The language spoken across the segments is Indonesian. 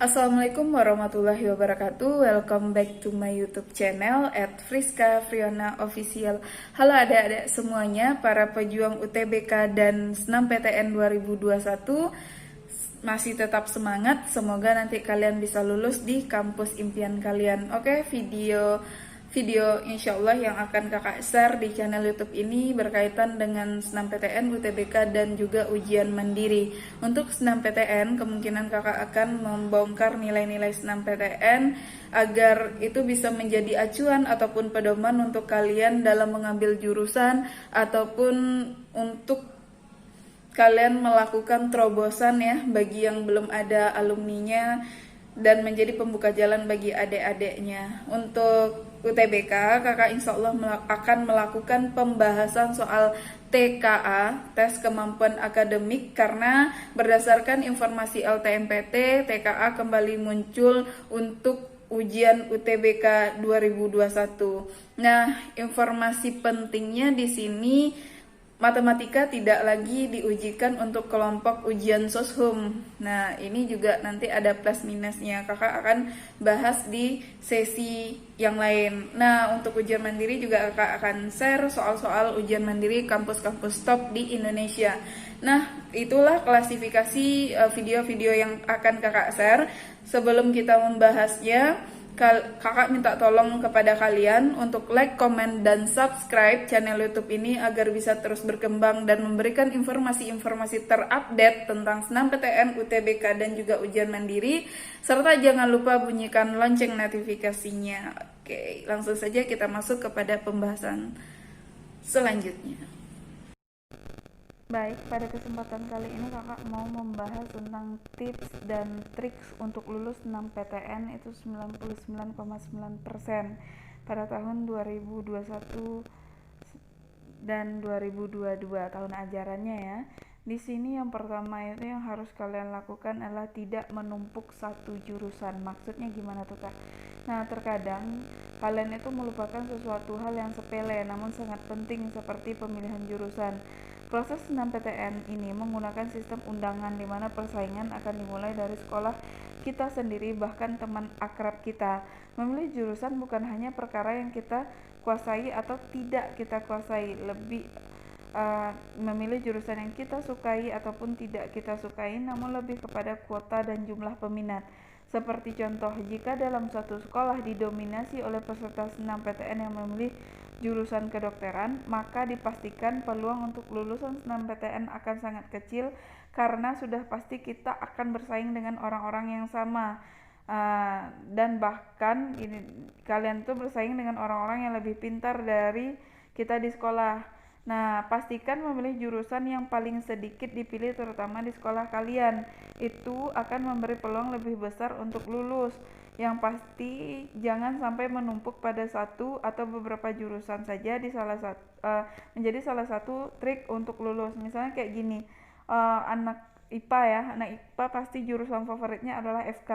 Assalamualaikum warahmatullahi wabarakatuh. Welcome back to my YouTube channel at Friska Friona Official. Halo adik-adik semuanya, para pejuang UTBK dan Senam PTN 2021. Masih tetap semangat, semoga nanti kalian bisa lulus di kampus impian kalian. Oke, video insya Allah yang akan kakak share di channel YouTube ini berkaitan dengan Senam PTN, UTBK, dan juga ujian mandiri. Untuk Senam PTN, kemungkinan kakak akan membongkar nilai-nilai Senam PTN agar itu bisa menjadi acuan ataupun pedoman untuk kalian dalam mengambil jurusan ataupun untuk kalian melakukan terobosan ya bagi yang belum ada alumninya dan menjadi pembuka jalan bagi adik-adiknya. Untuk UTBK, kakak insya Allah akan melakukan pembahasan soal TKA, tes kemampuan akademik, karena berdasarkan informasi LTMPT, TKA kembali muncul untuk ujian UTBK 2021. Nah, informasi pentingnya di sini, matematika tidak lagi diujikan untuk kelompok ujian soshum. Nah, ini juga nanti ada plus minusnya. Kakak akan bahas di sesi yang lain. Nah, untuk ujian mandiri juga kakak akan share soal-soal ujian mandiri kampus-kampus top di Indonesia. Nah, itulah klasifikasi video-video yang akan kakak share. Sebelum kita membahasnya, kakak minta tolong kepada kalian untuk like, comment, dan subscribe channel YouTube ini agar bisa terus berkembang dan memberikan informasi-informasi terupdate tentang Senam PTN, UTBK, dan juga ujian mandiri. Serta jangan lupa bunyikan lonceng notifikasinya. Oke, langsung saja kita masuk kepada pembahasan selanjutnya. Baik, pada kesempatan kali ini kakak mau membahas tentang tips dan triks untuk lulus Senam PTN itu 99,9% pada tahun 2021 dan 2022 tahun ajarannya ya. Di sini yang pertama itu yang harus kalian lakukan adalah tidak menumpuk satu jurusan. Maksudnya gimana tuh Kak? Nah, terkadang kalian itu melupakan sesuatu hal yang sepele namun sangat penting seperti pemilihan jurusan. Proses Senam PTN ini menggunakan sistem undangan di mana persaingan akan dimulai dari sekolah kita sendiri, bahkan teman akrab kita. Memilih jurusan bukan hanya perkara yang kita kuasai atau tidak kita kuasai, lebih memilih jurusan yang kita sukai ataupun tidak kita sukai, namun lebih kepada kuota dan jumlah peminat. Seperti contoh, jika dalam suatu sekolah didominasi oleh peserta Senam PTN yang memilih jurusan kedokteran, maka dipastikan peluang untuk lulusan Senam PTN akan sangat kecil karena sudah pasti kita akan bersaing dengan orang-orang yang sama. Dan bahkan kalian tuh bersaing dengan orang-orang yang lebih pintar dari kita di sekolah. Nah, pastikan memilih jurusan yang paling sedikit dipilih terutama di sekolah kalian. Itu akan memberi peluang lebih besar untuk lulus. Yang pasti jangan sampai menumpuk pada satu atau beberapa jurusan saja di menjadi salah satu trik untuk lulus. Misalnya kayak gini, anak IPA ya, anak IPA pasti jurusan favoritnya adalah FK.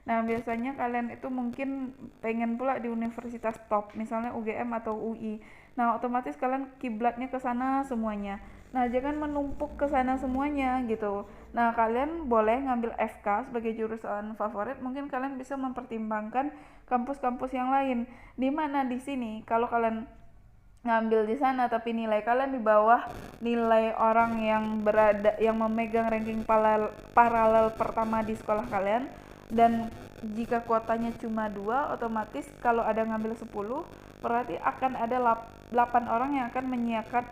Nah, biasanya kalian itu mungkin pengen pula di universitas top, misalnya UGM atau UI. Nah, otomatis kalian kiblatnya ke sana semuanya. Nah, jangan menumpuk ke sana semuanya gitu. Nah, kalian boleh ngambil FK sebagai jurusan favorit, mungkin kalian bisa mempertimbangkan kampus-kampus yang lain. Di mana di sini kalau kalian ngambil di sana tapi nilai kalian di bawah nilai orang yang memegang ranking paralel pertama di sekolah kalian, dan jika kuotanya cuma 2, otomatis kalau ada ngambil 10 berarti akan ada 8 orang yang akan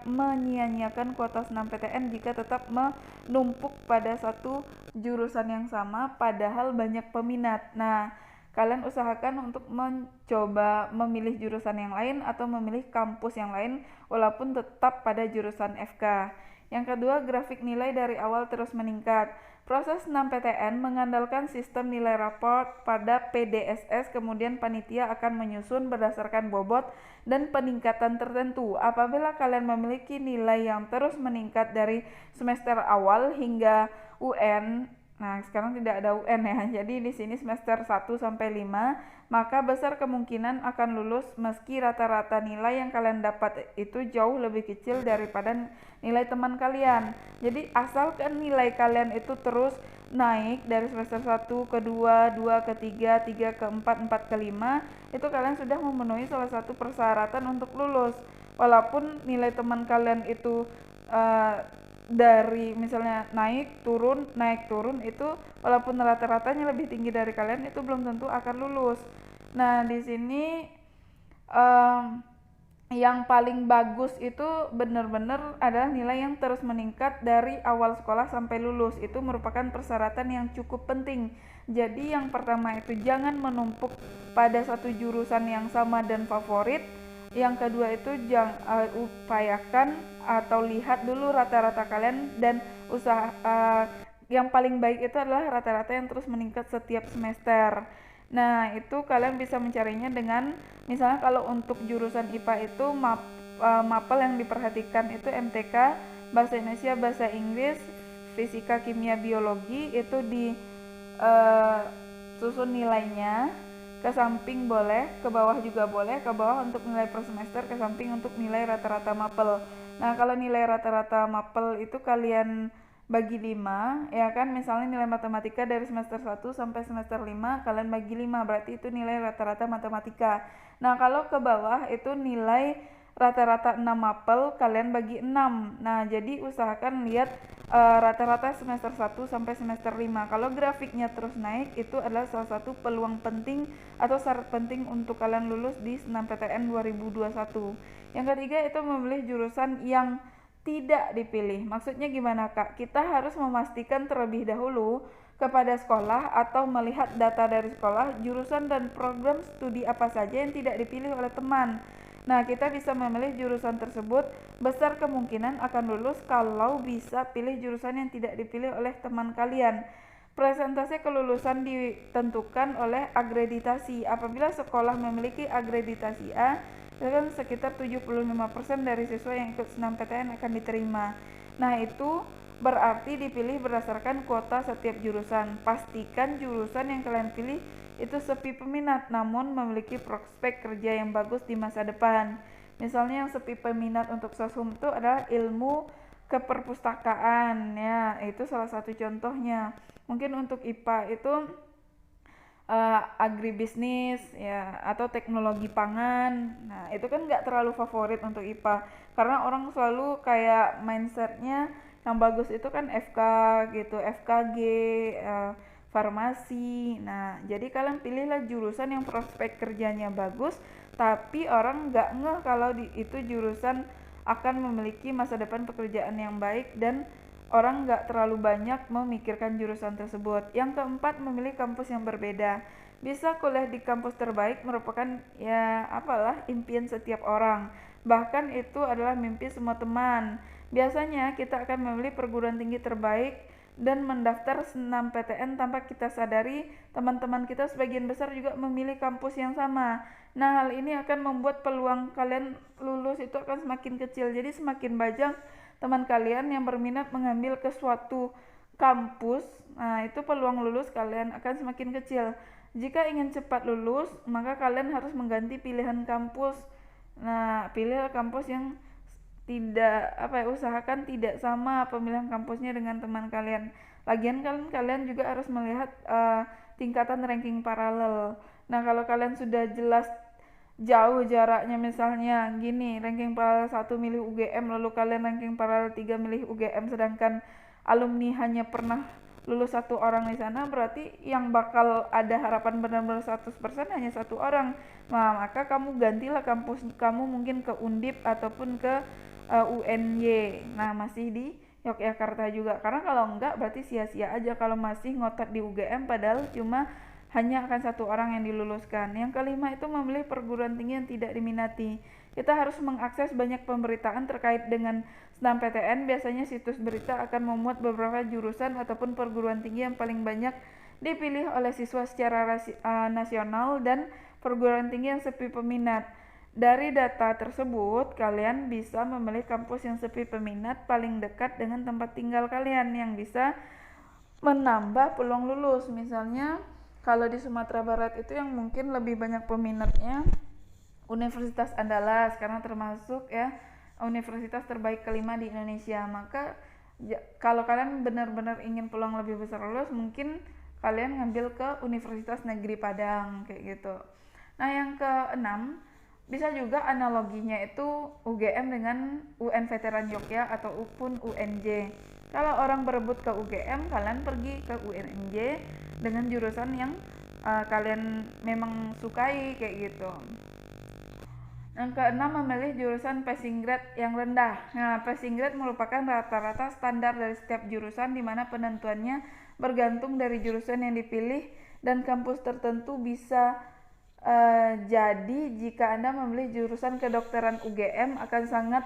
menyia-nyiakan kuota Senam PTN jika tetap menumpuk pada satu jurusan yang sama padahal banyak peminat. Nah, kalian usahakan untuk mencoba memilih jurusan yang lain atau memilih kampus yang lain walaupun tetap pada jurusan FK. Yang kedua, grafik nilai dari awal terus meningkat. Proses Senam PTN mengandalkan sistem nilai raport pada PDSS, kemudian panitia akan menyusun berdasarkan bobot dan peningkatan tertentu. Apabila kalian memiliki nilai yang terus meningkat dari semester awal hingga UN Nah, sekarang tidak ada UN ya. Jadi di sini semester 1 sampai 5, maka besar kemungkinan akan lulus meski rata-rata nilai yang kalian dapat itu jauh lebih kecil daripada nilai teman kalian. Jadi asalkan nilai kalian itu terus naik dari semester 1 ke 2, 2 ke 3, 3 ke 4, 4 ke 5, itu kalian sudah memenuhi salah satu persyaratan untuk lulus. Walaupun nilai teman kalian itu uh, dari misalnya naik turun itu walaupun rata-ratanya lebih tinggi dari kalian itu belum tentu akan lulus. Nah di sini um, yang paling bagus itu benar-benar adalah nilai yang terus meningkat dari awal sekolah sampai lulus. Itu merupakan persyaratan yang cukup penting. Jadi yang pertama itu jangan menumpuk pada satu jurusan yang sama dan favorit. Yang kedua itu jangan upayakan atau lihat dulu rata-rata kalian dan usaha yang paling baik itu adalah rata-rata yang terus meningkat setiap semester. Nah, itu kalian bisa mencarinya dengan misalnya kalau untuk jurusan IPA itu mapel yang diperhatikan itu MTK, Bahasa Indonesia, Bahasa Inggris, Fisika, Kimia, Biologi itu di susun nilainya ke samping boleh, ke bawah juga boleh, ke bawah untuk nilai per semester, ke samping untuk nilai rata-rata mapel. Nah, kalau nilai rata-rata mapel itu kalian bagi 5, ya kan, misalnya nilai matematika dari semester 1 sampai semester 5, kalian bagi 5, berarti itu nilai rata-rata matematika. Nah, kalau ke bawah itu nilai rata-rata 6 mapel, kalian bagi 6. Nah, jadi usahakan lihat rata-rata semester 1 sampai semester 5. Kalau grafiknya terus naik, itu adalah salah satu peluang penting atau syarat penting untuk kalian lulus di SNMPTN 2021. Yang ketiga itu memilih jurusan yang tidak dipilih. Maksudnya gimana Kak? Kita harus memastikan terlebih dahulu kepada sekolah atau melihat data dari sekolah, jurusan dan program studi apa saja yang tidak dipilih oleh teman. Nah, kita bisa memilih jurusan tersebut, besar kemungkinan akan lulus kalau bisa pilih jurusan yang tidak dipilih oleh teman kalian. Presentase kelulusan ditentukan oleh akreditasi. Apabila sekolah memiliki akreditasi A, kan sekitar 75% dari siswa yang ikut SNMPTN akan diterima. Nah, itu berarti dipilih berdasarkan kuota setiap jurusan. Pastikan jurusan yang kalian pilih itu sepi peminat namun memiliki prospek kerja yang bagus di masa depan. Misalnya yang sepi peminat untuk sosum itu adalah ilmu keperpustakaan ya, itu salah satu contohnya. Mungkin untuk IPA itu agribisnis ya atau teknologi pangan. Nah, itu kan nggak terlalu favorit untuk IPA karena orang selalu kayak mindsetnya yang bagus itu kan FK gitu, FKG, farmasi. Nah, jadi kalian pilihlah jurusan yang prospek kerjanya bagus, tapi orang nggak ngeh kalau itu jurusan akan memiliki masa depan pekerjaan yang baik dan orang nggak terlalu banyak memikirkan jurusan tersebut. Yang keempat, memilih kampus yang berbeda. Bisa kuliah di kampus terbaik merupakan ya apalah impian setiap orang. Bahkan itu adalah mimpi semua teman. Biasanya kita akan memilih perguruan tinggi terbaik dan mendaftar SNMPTN tanpa kita sadari teman-teman kita sebagian besar juga memilih kampus yang sama. Nah, hal ini akan membuat peluang kalian lulus itu akan semakin kecil. Jadi semakin banyak teman kalian yang berminat mengambil ke suatu kampus, nah itu peluang lulus kalian akan semakin kecil. Jika ingin cepat lulus, maka kalian harus mengganti pilihan kampus. Nah, pilih kampus yang tidak usahakan tidak sama pemilihan kampusnya dengan teman kalian. Lagian kalian juga harus melihat tingkatan ranking paralel. Nah, kalau kalian sudah jelas jauh jaraknya, misalnya gini, ranking paralel 1 milih UGM lalu kalian ranking paralel 3 milih UGM sedangkan alumni hanya pernah lulus satu orang di sana, berarti yang bakal ada harapan benar-benar 100% hanya satu orang. Nah, maka kamu gantilah kampus kamu, mungkin ke Undip ataupun ke UNY. Nah, masih di Yogyakarta juga. Karena kalau enggak berarti sia-sia aja kalau masih ngotot di UGM padahal cuma hanya akan satu orang yang diluluskan. Yang kelima itu memilih perguruan tinggi yang tidak diminati. Kita harus mengakses banyak pemberitaan terkait dengan SNMPTN. Biasanya situs berita akan memuat beberapa jurusan ataupun perguruan tinggi yang paling banyak dipilih oleh siswa secara nasional dan perguruan tinggi yang sepi peminat. Dari data tersebut, kalian bisa memilih kampus yang sepi peminat paling dekat dengan tempat tinggal kalian yang bisa menambah peluang lulus. Misalnya kalau di Sumatera Barat itu yang mungkin lebih banyak peminatnya Universitas Andalas karena termasuk ya universitas terbaik kelima di Indonesia. Maka kalau kalian benar-benar ingin peluang lebih besar lulus, mungkin kalian ngambil ke Universitas Negeri Padang kayak gitu. Nah, yang keenam, bisa juga analoginya itu UGM dengan UN Veteran Yogyakarta ataupun UNJ. Kalau orang berebut ke UGM, kalian pergi ke UNJ dengan jurusan yang kalian memang sukai kayak gitu. Yang keenam, memilih jurusan passing grade yang rendah. Nah, passing grade merupakan rata-rata standar dari setiap jurusan di mana penentuannya bergantung dari jurusan yang dipilih dan kampus tertentu. Bisa jadi jika Anda memilih jurusan kedokteran UGM akan sangat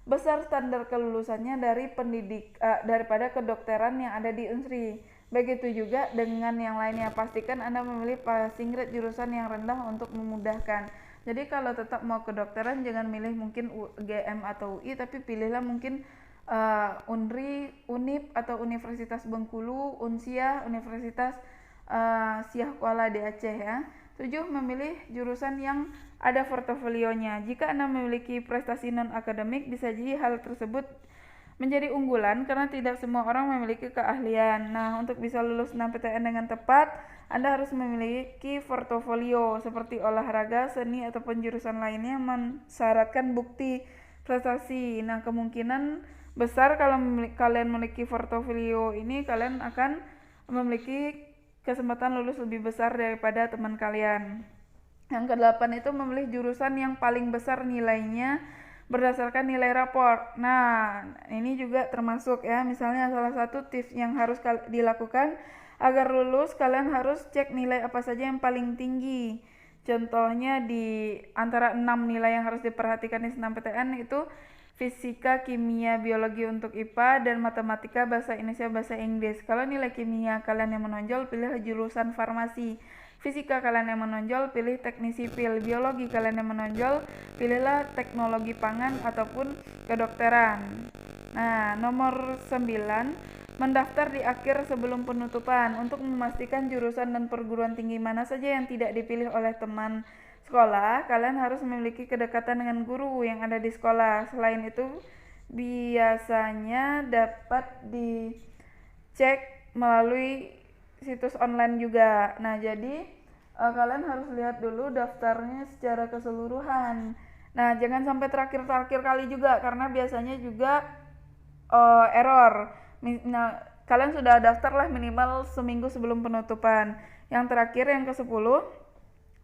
besar standar kelulusannya daripada kedokteran yang ada di Unsri. Begitu juga dengan yang lainnya. Pastikan Anda memilih passing grade jurusan yang rendah untuk memudahkan. Jadi kalau tetap mau kedokteran, jangan milih mungkin UGM atau UI, tapi pilihlah mungkin UNRI, UNIP atau Universitas Bengkulu, Unsia, Universitas Siah Kuala di Aceh ya. 7. Memilih jurusan yang ada portofolionya. Jika Anda memiliki prestasi non-akademik, bisa jadi hal tersebut menjadi unggulan karena tidak semua orang memiliki keahlian. Nah, untuk bisa lulus SNMPTN dengan tepat, Anda harus memiliki portofolio seperti olahraga, seni, ataupun jurusan lainnya mensyaratkan bukti prestasi. Nah, kemungkinan besar kalau kalian memiliki portofolio ini, kalian akan memiliki kesempatan lulus lebih besar daripada teman kalian. Yang ke-8 itu memilih jurusan yang paling besar nilainya berdasarkan nilai rapor. Nah, ini juga termasuk ya. Misalnya salah satu tips yang harus dilakukan agar lulus, kalian harus cek nilai apa saja yang paling tinggi. Contohnya di antara 6 nilai yang harus diperhatikan di SNMPTN itu fisika, kimia, biologi untuk IPA, dan matematika, bahasa Indonesia, bahasa Inggris. Kalau nilai kimia kalian yang menonjol, pilih jurusan farmasi. Fisika kalian yang menonjol, pilih teknik sipil. Biologi kalian yang menonjol, pilihlah teknologi pangan ataupun kedokteran. Nah, nomor 9, mendaftar di akhir sebelum penutupan. Untuk memastikan jurusan dan perguruan tinggi mana saja yang tidak dipilih oleh teman sekolah, kalian harus memiliki kedekatan dengan guru yang ada di sekolah. Selain itu, biasanya dapat dicek melalui situs online juga. Nah, jadi kalian harus lihat dulu daftarnya secara keseluruhan. Nah, jangan sampai terakhir kali juga, karena biasanya juga error. Nah, kalian sudah daftar lah minimal seminggu sebelum penutupan. Yang terakhir, yang ke-10,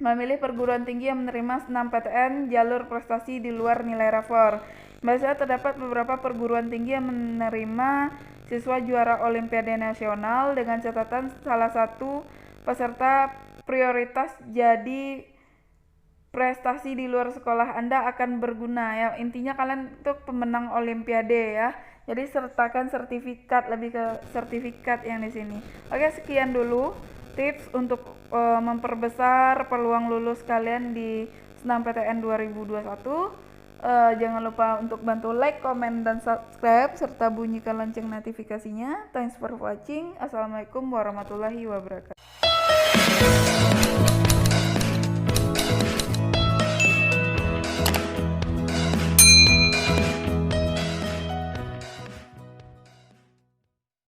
memilih perguruan tinggi yang menerima SNMPTN jalur prestasi di luar nilai rapor. Biasanya terdapat beberapa perguruan tinggi yang menerima siswa juara Olimpiade Nasional dengan catatan salah satu peserta prioritas, jadi prestasi di luar sekolah Anda akan berguna ya. Intinya kalian untuk pemenang Olimpiade ya. Jadi sertakan sertifikat, lebih ke sertifikat yang di sini. Oke, sekian dulu tips untuk memperbesar peluang lulus kalian di SNMPTN 2021. Jangan lupa untuk bantu like, komen, dan subscribe serta bunyikan lonceng notifikasinya. Thanks for watching. Assalamualaikum warahmatullahi wabarakatuh.